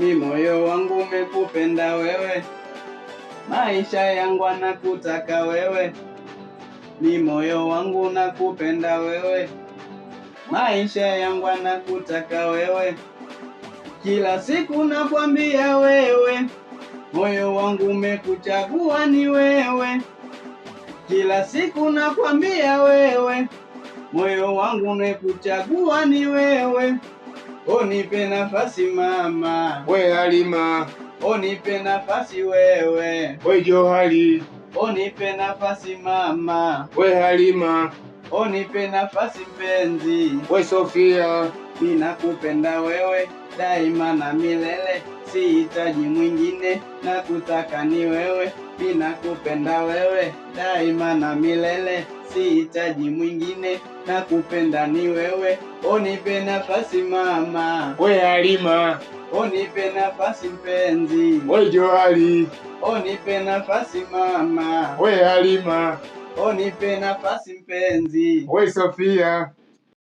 mi moyo wangu umekupenda wewe, maisha yangu anakutaka wewe, mi moyo wangu nakupenda wewe, maisha yangu anakutaka wewe, kila siku nakwambia wewe, moyo wangu umekuchagua ni wewe, kila siku nakwambia wewe, moyo wangu umekuchagua ni wewe. Nipe nafasi mama, we Halima, nipe nafasi wewe, we Johari, nipe nafasi mama, we Halima, nipe nafasi mpenzi, we Sofia, ninakupenda wewe daima na milele, sihitaji mwingine, nakutaka ni wewe, ninakupenda wewe daima na milele, sihitaji mwingine, nakupenda ni wewe. Nipe nafasi mama, we Halima, nipe nafasi mpenzi, we Johari, nipe nafasi mama, we Halima, nipe nafasi mpenzi, we Sofia.